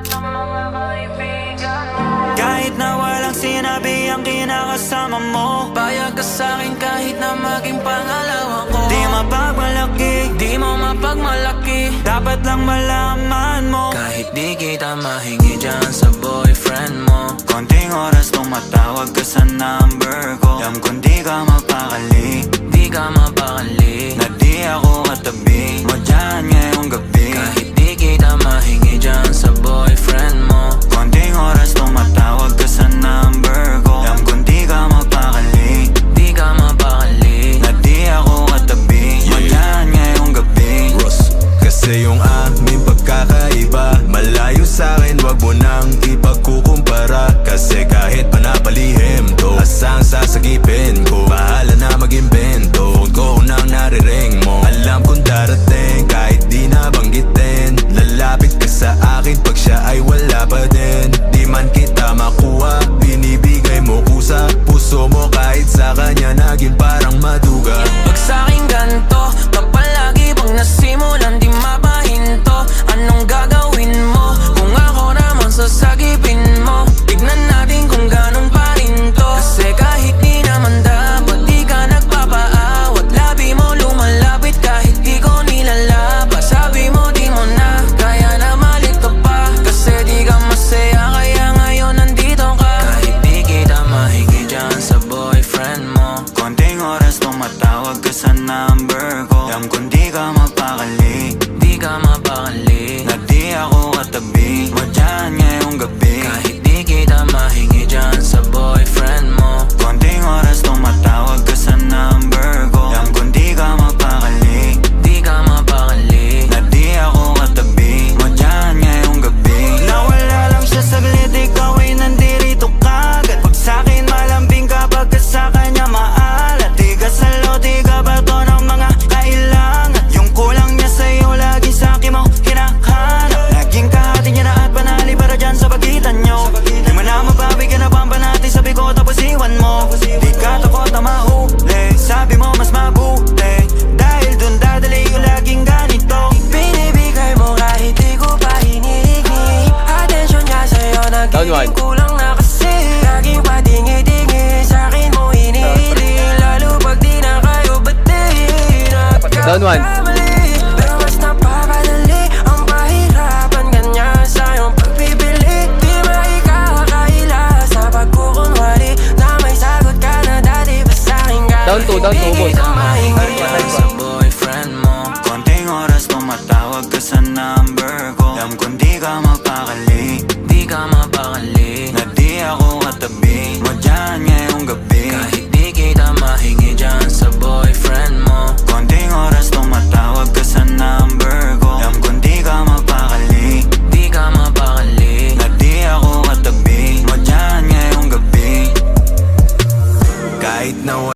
ng mga kaibigan mo. Kahit na walang sinabi ang kinakasama mo, Payag ka sa'kin kahit na maging pangalawa ko. di mapagmalaki, Di mo mapagmalaki, dapat lang malaman mo. kahit di kita mahingi dyan sa boyfriend mo. Konting oras tumatawag ka sa number ko. Alam kong di ka mapakali, Di ka mapakali, na di ako katabi mo dyan ngayong gabi. kahit di kita mahingi dyan sa boyfriend mo. Konting oras tumatawag ka sa number ko. Alam kong di ka mapakali, Di ka mapakali, na di ako katabi mo dyan ngayong gabi. Ross, kasi yung aming pagkakaiba malayo sa'kin, wag mo nang ipagkukumpara. Kasi kahit panapalihim to, asang sasagipin ko, bahala na mag-imbento. Phone ko nang nariring mo, alam kong darating kahit di nabanggitin. Lalapit ka sa akin pag siya ay wala pa din. Di man kita makuha, binibigay mo kusa. Puso mo kahit sa kanya naging parang maduga. pag sa'kin ganto, kapag lagi bang nasimulan di mapahinto. Anong gagawin mo kung ako naman sasagipin mo? Tignan natin kung ganun pa rin to. Kasi kahit di naman dapat di ka nagpapaawat. Labi mo lumalapit kahit di ko nilalaba. Sabi mo di mo na kaya na malito pa. Kasi di ka masaya kaya ngayon nandito ka. Kahit di kita mahingi dyan sa boyfriend mo. Konting oras tumatawag ka sa number ko. Alam kong di ka mapakali, Di ka mapakali, na di ako katabi mo dyan ngayong gabi. kahit di kita mahingi dyan sa boyfriend mo. Konting oras tumatawag ka sa number ko. Alam kong di ka mapakali, Di ka mapakali, na di ako katabi mo dyan ngayong gabi. Nawala lang siya saglit, ikaw ay nandirito kagad. Pag sa'kin malambing kapag ka sa kanya maalat. Di ka salo, di ka bato ng mga kailangan. Yung kulang niya sa'yo, lagi sa'kin mo hinahanap. Naging kahati niya na at panali para dyan sa pagitan nyo. Di mo na mababigyan na pambanati, sabi ko tapos iwan mo. Di ka takot na mahuli, sabi mo mas mabuti. Dahil dun dadali yung laging ganito. binibigay mo kahit di ko pa hinihingi. Atensyon niya sa'yo nagiging kulang na kasi. Laging patingi-tingi, sa'kin mo hinihiling. Lalo pag di na kayo batiin. Down one. Pero mas napapadali ang pahirapan kanya sa iyong pagpipili. Di maikakaila sa pagkukunwari na may sagot ka na dati pa sa'kin. Down two, boss. Sa boyfriend mo. Konting oras tumatawag ka sa number ko. Alam kong di ka mapakali, Di ka mapakali, na di ako katabi mo dyan ngayong